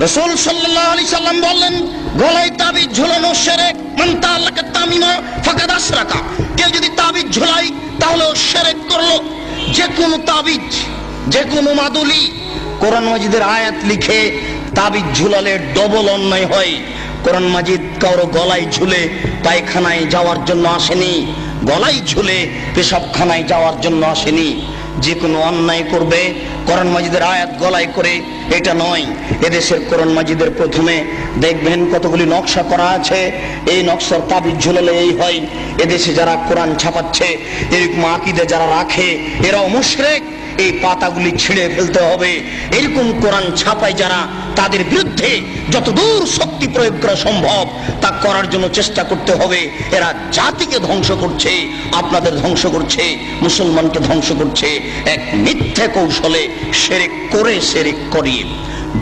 রাসূল সাল্লাল্লাহু আলাইহি সাল্লাম বললেন, গলায় তাবিজ ঝোলানো শিরক। মান তাআল্লাকা তামিমা ফাকাদ আশরাকা। কেউ যদি তাবিজ ঝোলায় তাহলে ও শিরক করলো। যে কোনো তাবিজ, যে কোনো মাদুলি, কোরআন মাজিদের আয়াত লিখে তাবিজ ঝুলালে ডবল অন্যায় হয়। কোরআন মাজিদ কারো গলায় ঝুলে পায়খানায় যাওয়ার জন্য আসেনি, গলায় ঝুলে পেশাবখানায় যাওয়ার জন্য আসেনি। যে কোনো অন্যায় করবে কোরআন মাজিদের আয়াত গলায় করে, এটা নয়। এদেশের কোরআন মাজিদের প্রথমে দেখবেন কতগুলি নকশা করা আছে, এই নকশার তাবিজ ঝুলালে এই হয়। এদেশে যারা কোরআন ছাপাচ্ছে, এরকম আকীদা যারা রাখে, এরাও মুশরিক। এই পাতাগুলি ছিঁড়ে ফেলতে হবে। এরকম কোরআন ছাপায় যারা, তাদের বিরুদ্ধে যতদূর শক্তি প্রয়োগ করা সম্ভব তা করার জন্য চেষ্টা করতে হবে। এরা জাতিকে ধ্বংস করছে, আপনাদের ধ্বংস করছে, মুসলমানকে ধ্বংস করছে এক মিথ্যা কৌশলে, শিরক করে শিরক করিয়ে।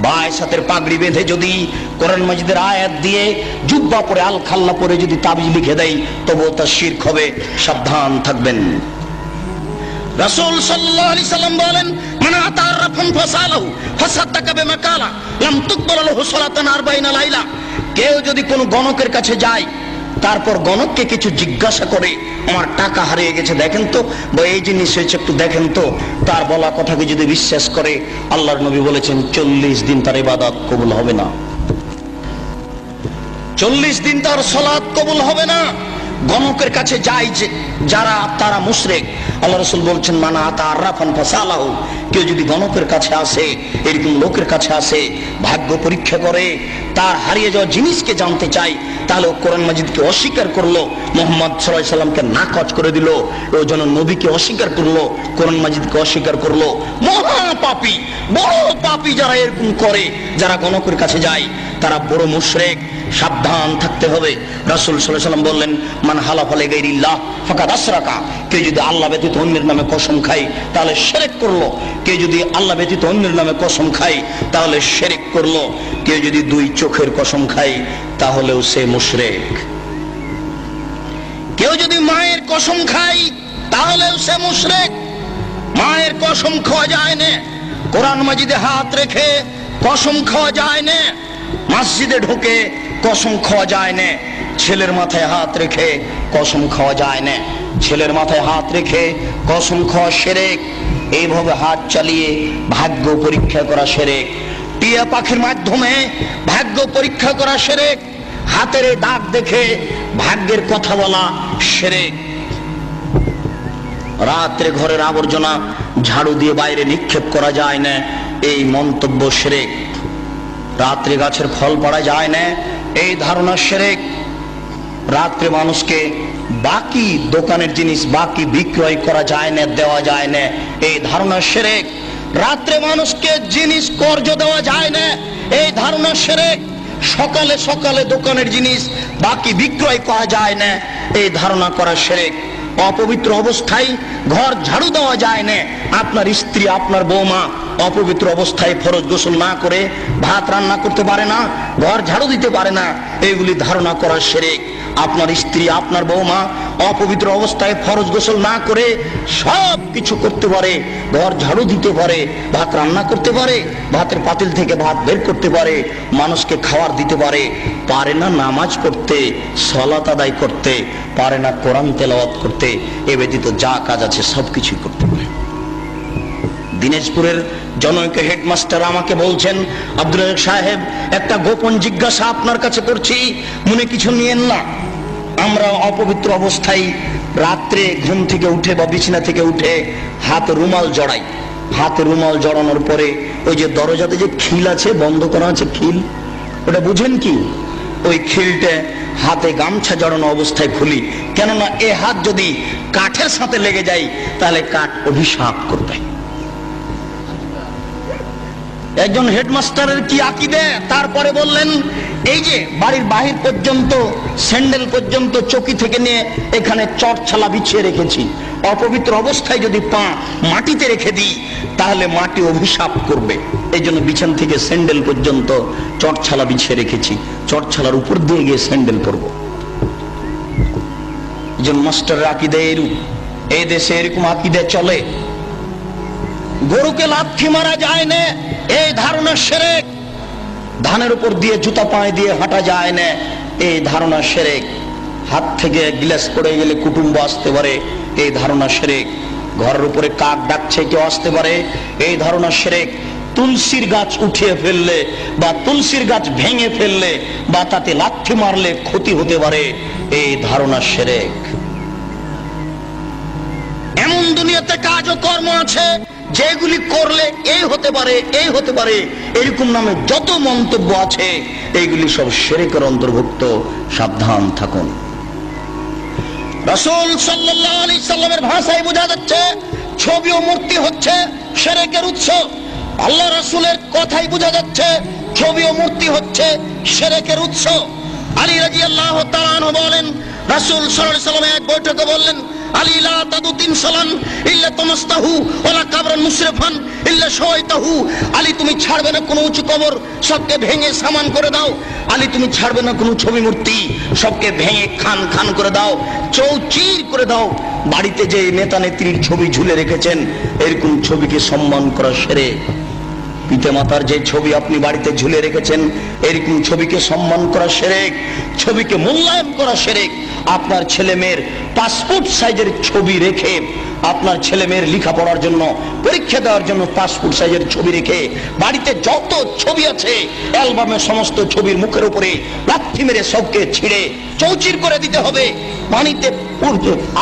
বায়সাতের পাগড়ি বেঁধে যদি কোরআন মাজিদের আয়াত দিয়ে জুব্বা পরে আল খাল্লা পরে যদি তাবিজ লিখে দেয়, তবুও তা শিরক হবে। সাবধান থাকবেন। রাসূল সাল্লাল্লাহু আলাইহি সাল্লাম বলেন, মান আতা আরফান ফাসালাহু ফাসাদাকা বিমা কালা লাম তুকবাল লাহু সালাতান 40 লাইলা। কেউ যদি কোনো গণকের কাছে যায়, তারপর গণককে কিছু জিজ্ঞাসা করে, আমার টাকা হারিয়ে গেছে দেখেন তো, বা এই জিনিস হয়েছে একটু দেখেন তো, তার বলা কথাকে যদি বিশ্বাস করে, আল্লাহর নবী বলেছেন 40 দিন তার ইবাদত কবুল হবে না, 40 দিন তার সালাত কবুল হবে না। গণকের কাছে যায় যে যারা, তারা মুশরিক। আল্লাহ রাসূল বলছেন, মান আতা আরফান ফাসালাহু। কেউ যদি গণকের কাছে আসে, এরকম লোকের কাছে আসে, ভাগ্য পরীক্ষা করে, তার হারিয়ে যাওয়া জিনিসকে জানতে চায়, তাহলে ও কোরআন মাজিদকে অস্বীকার করলো, মুহাম্মদ সাল্লাল্লাহু আলাইহি সাল্লামকে নাকচ করে দিল, ও যেন নবীকে অস্বীকার করলো, কোরআন মাজিদকে অস্বীকার করলো। মহা পাপী, বড় পাপী যারা এরকম করে, যারা গণকের কাছে যায়, তারা বড় মুশরিক। সাবধান থাকতে হবে। রাসূল সাল্লাল্লাহু আলাইহি সাল্লাম বললেন, মান হালাফা লিগাইরিল্লাহ ফাকাদ আশরাকা। কেউ যদি আল্লাহ ব্যতীত অন্যের নামে কসম খায়, তাহলে শিরক করলো। কেউ যদি আল্লাহ ব্যতীত অন্যের নামে কসম খায়, তাহলে শিরক করলো। কেউ যদি দুই চোখের কসম খায়, তাহলেও সে মুশরিক। কেউ যদি মায়ের কসম খায়, তাহলেও সে মুশরিক। মায়ের কসম খাওয়া যায় না, কোরআন মাজিদে হাত রেখে কসম খাওয়া যায় না, মসজিদে ঢুকে কসম খাওয়া যায় না, ছেলের মাথায় হাত রেখে কসম খাওয়া যায় না, ছেলের মাথায় হাত রেখে কসম খাওয়া শিরক। এইভাবে হাত চালিয়ে ভাগ্য পরীক্ষা করা শিরক। টিয়া পাখির মাধ্যমে ভাগ্য পরীক্ষা করা শিরক। হাতের দাগ দেখে ভাগ্যের কথা বলা শিরক। রাত্রে ঘরের আবর্জনা ঝাড়ু দিয়ে বাইরে নিক্ষেপ করা যায় না, এই মন্তব্য শিরক। রাত্রে গাছের ফল পাড়া যায় না, এই ধারণা শিরক। রাত্রে মানুষকে বাকি দোকানের জিনিস বাকি বিক্রয় করা যায় না, দেওয়া যায় না, এই ধারণা শিরক। রাত্রে মানুষকে জিনিস কর্জ দেওয়া যায় না, এই ধারণা শিরক। সকালে সকালে দোকানের জিনিস বাকি বিক্রয় করা যায় না, এই ধারণা করা শিরক। অপবিত্র অবস্থায় ঘর ঝাড়ু দেওয়া যায় না। আপনার স্ত্রী, আপনার বৌমা অপবিত্র অবস্থায় ফরজ গোসল না করে ভাত রান্না করতে পারে না, ঘর ঝাড়ু দিতে পারে না, এইগুলি ধারণা করা শিরক। আপনার স্ত্রী, আপনার বৌমা অপবিত্র অবস্থায় ফরজ গোসল না করে সব কিছু করতে পারে, ঘর ঝাড়ু দিতে পারে, ভাত রান্না করতে পারে, ভাতের পাতিল থেকে ভাত বের করতে পারে, মানুষকে খাবার দিতে পারে, পারে না নামাজ পড়তে, সালাত আদায় করতে, পারে না কোরআন তেলাওয়াত করতে, এ ব্যতীত যা কাজ আছে সবকিছুই করতে পারে। দিনাজপুরের জনৈক হেডমাস্টার আমাকে বলছেন, আব্দুল রাজ্জাক সাহেব, একটা গোপন জিজ্ঞাসা আপনার কাছে করছি, মনে কিছু নিয়েন না। আমরা অপবিত্র অবস্থায় রাত্রে ঘুম থেকে উঠে বা বিছানা থেকে উঠে হাত রুমাল জড়াই। হাতে রুমাল জড়ানোর পরে ওই যে দরজাতে যে খিল আছে, বন্ধ করা আছে খিল, ওটা বুঝেন কি? ওই খিলটা হাতে গামছা জড়ানো অবস্থায় খুলি, কেননা এ হাত যদি কাঠের সাথে লেগে যায় তাহলে কাঠ অভিশাপ করবে। একজন হেডমাস্টারের কি আকীদা! তারপরে বললেন, এই যে বাড়ির বাহির পর্যন্ত, স্যান্ডেল পর্যন্ত চকি থেকে নিয়ে এখানে চটছালা বিছিয়ে রেখেছি, অপবিত্র অবস্থায় যদি পা মাটিতে রেখে দিই তাহলে মাটি অভিশাপ করবে, এই জন্য বিছান থেকে স্যান্ডেল পর্যন্ত চটছালা বিছিয়ে রেখেছি, চটছালার উপর দিয়ে গিয়ে স্যান্ডেল পরবো। একজন মাস্টারের আকীদা এরূপ। এই দেশে এরকম আকীদা চলে। গরুকে লাথি মারা যায় না, এই ধারণা শিরক। ধানের উপর দিয়ে জুতা পায়ে দিয়ে হাঁটা যায় না, এই ধারণা শিরক। হাত থেকে গ্লাস পড়ে গেলে কুটুম্ব আসতে পারে, এই ধারণা শিরক। ঘরের উপরে কাক ডাকছে কেউ আসতে পারে, এই ধারণা শিরক। তুলসীর গাছ উঠিয়ে ফেললে বা তুলসীর গাছ ভেঙে ফেললে বা তাতে লাথি মারলে ক্ষতি হতে পারে, এই ধারণা শিরক। এমন দুনিয়াতে কাজ ও কর্ম আছে যেগুলি করলে এই হতে পারে, এই হতে পারে, এরকম নামে যত মন্তব্য আছে এইগুলি সব শিরকের অন্তর্ভুক্ত। সাবধান থাকুন। রাসূল সাল্লাল্লাহু আলাইহি সাল্লামের ভাষায় বোঝা যাচ্ছে ছবি ও মূর্তি হচ্ছে শিরকের উৎস। আল্লাহ রাসূলের কথাই বোঝা যাচ্ছে ছবি ও মূর্তি হচ্ছে শিরকের উৎস। আলী রাদিয়াল্লাহু তাআলা আনহু বলেন, রাসূল সাল্লাল্লাহু আলাইহি সাল্লাম এক বৈঠকে বললেন, আলী লা তাদু তিনসালান ইল্লা তামাস্তাহু ওয়ালা কাবরান মুসরিফান ইল্লা শাওয়াইতাহু। আলী তুমি ছাড়বে না কোনো উঁচু কবর, সবকে ভেঙে সামান করে দাও। আলী তুমি ছাড়বে না কোনো ছবি মূর্তি, সবকে ভেঙে খান খান করে দাও, চৌচির করে দাও। বাড়িতে যে নেতা নেত্রীর ছবি ঝুলে রেখেছেন, এরকম ছবিকে সম্মান করা শিরক। পিতা মাতার যে ছবি আপনি বাড়িতে ঝুলে রেখেছেন, এরকম ছবিকে সম্মান করা শিরক, ছবিকে মূল্যায়ন করা শিরক। আপনার ছেলে মেয়ের পাসপোর্ট সাইজের ছবি রেখে, আপনার ছেলে মেয়ের লেখাপড়ার জন্য, পরীক্ষা দেওয়ার জন্য পাসপোর্ট সাইজের ছবি রেখে বাড়িতে যত ছবি আছে অ্যালবামের সমস্ত ছবির মুখের উপরে লাথি মেরে সবকে ছিঁড়ে চৌচির করে দিতে হবে, পানিতে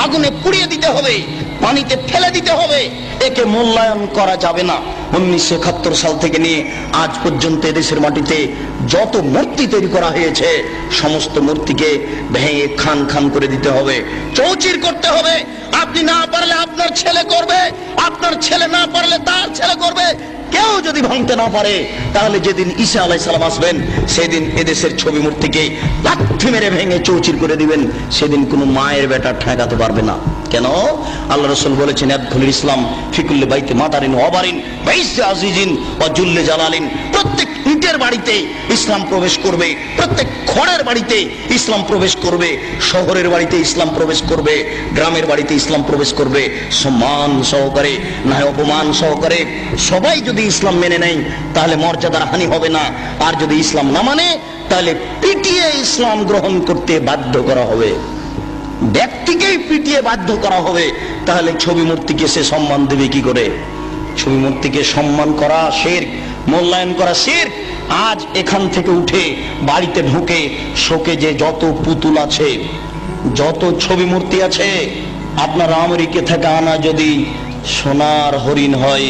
আগুনে পুড়িয়ে দিতে হবে, পানিতে ফেলে দিতে হবে। একে মূল্যায়ন করা যাবে না। 1971 সাল থেকে নিয়ে আজ পর্যন্ত দেশের মাটিতে যত মূর্তি তৈরি করা হয়েছে, সমস্ত মূর্তিকে ভেঙে খান খান করে দিতে হবে, চৌচির করতে হবে। আপনি না পারলে আপনার ছেলে করবে, আপনার ছেলে না পারলে তার ছেলে করবে। কেউ যদি ভাঙতে না পারে, তাহলে যেদিন ঈসা আলাইহিস সালাম আসবেন, সেদিন এদেশের ছবি মূর্তিকে লাথি মেরে ভেঙে চৌচির করে দিবেন। সেদিন কোনো মায়ের বেটা ঠেকাতে পারবে না। কেন? আল্লাহ রাসূল বলেছেন, ইয়াদখুলুল ইসলাম ফি কুল্লি বাইতি মাদারিন ওয়া বারিন ওয়া ইজ্জি আজিজিন ওয়া জুল্লি জালালিন। প্রত্যেক ইটের বাড়িতে ইসলাম প্রবেশ করবে, প্রত্যেক খড়ের বাড়িতে ইসলাম প্রবেশ করবে, শহরের বাড়িতে ইসলাম প্রবেশ করবে, গ্রামের বাড়িতে ইসলাম প্রবেশ করবে। সম্মান সহকারে, না অপমান সহকারে। সবাই যদি ইসলাম মেনে নেয় তাহলে মর্যাদার হানি হবে না, আর যদি ইসলাম না মানে তাহলে পিটিয়ে ইসলাম গ্রহণ করতে বাধ্য করা হবে, ব্যক্তিকেই পিটিয়ে বাধ্য করা হবে। তাহলে ছবি মূর্তিকে সে সম্মান দেবে কি করে? ছবি মূর্তিকে সম্মান করা শিরক, মূল্যায়ন করা শিরক। আজ এখান থেকে উঠে বাড়িতে ঢুকে শোকে যে যত পুতুল আছে, যত ছবি মূর্তি আছে, আপনার আমেরিকা থেকে আনা যদি সোনার হরিণ হয়,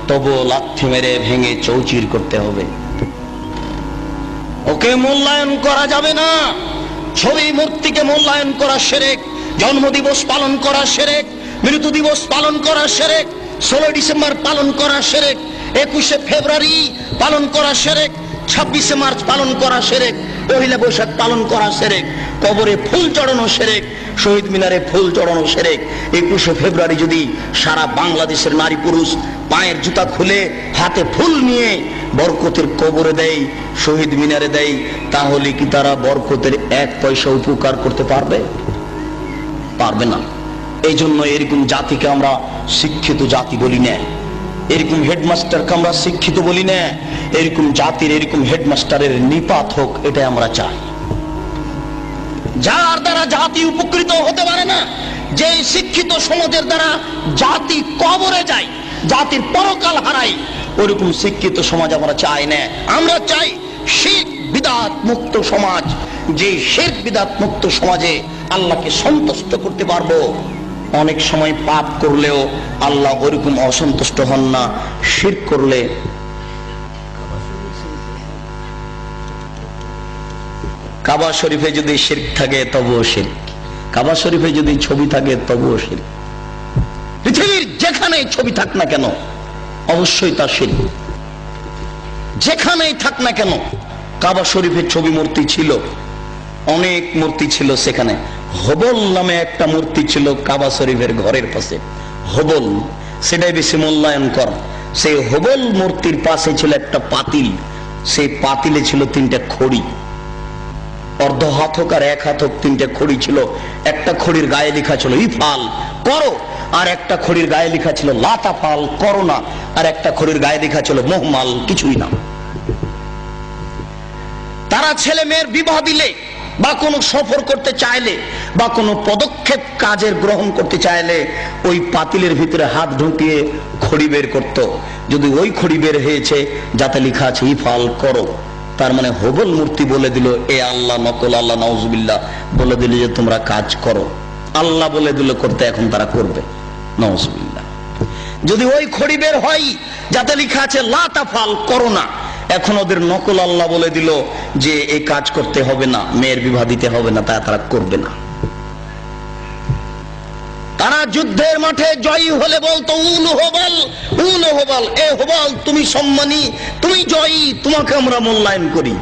তবু লাথি মেরে ভেঙে চৌচির করতে হবে। ওকে মূল্যায়ন করা যাবে না। ছবি মূর্তিকে মূল্যায়ন করা শিরক। জন্মদিবস পালন করা শিরক, মৃত্যু দিবস পালন করা শিরক, 16 ডিসেম্বর পালন করা শিরক, 21শে ফেব্রুয়ারি পালন করা শিরক, 26শে মার্চ পালন করা শিরক, পহেলা বৈশাখ পালন করা শিরক, কবরে ফুল চড়ানো শিরক, শহীদ মিনারে ফুল চড়ানো শিরক। 21শে ফেব্রুয়ারি যদি সারা বাংলাদেশের নারী পুরুষ পায়ের জুতা খুলে হাতে ফুল নিয়ে বরকতের কবরে দেয়, শহীদ মিনারে দেয়, তাহলে কি তারা বরকতের 1 পয়সা উপকার করতে পারবে? পারবে না। এই জন্য এরকম জাতিকে আমরা শিক্ষিত জাতি বলি না, এরকম হেডমাস্টারকে আমরা শিক্ষিত বলি না। এরকম জাতির, এরকম হেডমাস্টারের নিপাত হোক, এটাই আমরা চাই। যার দ্বারা জাতি উপকৃত হতে পারে না, যে শিক্ষিত সমাজের দ্বারা জাতি কবরে যায়, জাতির পরকাল হারায়, ওরকম শিক্ষিত সমাজ আমরা চাই না। আমরা চাই শিরক বিদআত মুক্ত সমাজ। যে শিরক বিদআত মুক্ত সমাজে আল্লাহকে সন্তুষ্ট করতে পারবো। অনেক সময় পাপ করলেও আল্লাহ ওরকম অসন্তুষ্ট হন না। শিরক করলে, কাবা শরীফে যদি শিরক থাকে তবুও শিরক, কাবা শরীফে যদি ছবি থাকে তবুও শিরক। পৃথিবীর যেখানেই ছবি থাক না কেন অবশ্যই তা শিরক। যেখানেই থাক না কেন, কাবা শরীফের ছবি মূর্তি ছিল, অনেক মূর্তি ছিল সেখানে। হবল নামে একটা মূর্তি ছিল কাবা শরীফের ঘরের পাশে, হবল, সেটাই বেশি মূল্যায়ন কর। সেই হবল মূর্তির পাশে ছিল একটা পাতিল, সেই পাতিলে ছিল 3টা খড়ি, অর্ধ হাত হোক আর 1 হাত হোক 3টে খড়ি ছিল। একটা খড়ির গায়ে লেখা ছিল ইফাল, করো, আর একটা খড়ির গায়ে লেখা ছিল লাতাফাল, করো না, আর একটা খড়ির গায়ে লেখা ছিল মোহমাল, কিছুই না। তারা ছেলে মেয়ের বিবাহ দিলে বা কোনো সফর করতে চাইলে বা কোনো পদক্ষেপ কাজের গ্রহণ করতে চাইলে ওই পাতিলের ভিতরে হাত ঢুকিয়ে খড়ি বের করত। যদি ওই খড়ি বের হয়েছে যাতে লেখা আছে ইফাল করো, তার মানে হবল মূর্তি বলে দিল এ আল্লাহ নকল আল্লাহ নাউজুবিল্লাহ বলে দিল যে তোমরা কাজ করো, আল্লাহ বলে দিল করতে, এখন তারা করবে নাউজুবিল্লাহ। যদি ওই খড়ি বের হয় যাতে লেখা আছে লা তাফাল করো না, এখন ওদের নকল আল্লাহ বলে দিল যে এই কাজ করতে হবে না, মেয়ের বিবাহ দিতে হবে না, তাই তারা করবে না। তারা যুদ্ধের মাঠে জয়ী হলে বলতো উল হবাল, উল হবাল, এ হবাল তুমি সম্মানী, তুমি জয়ী, তোমাকে আমরা মূল্যায়ন করি।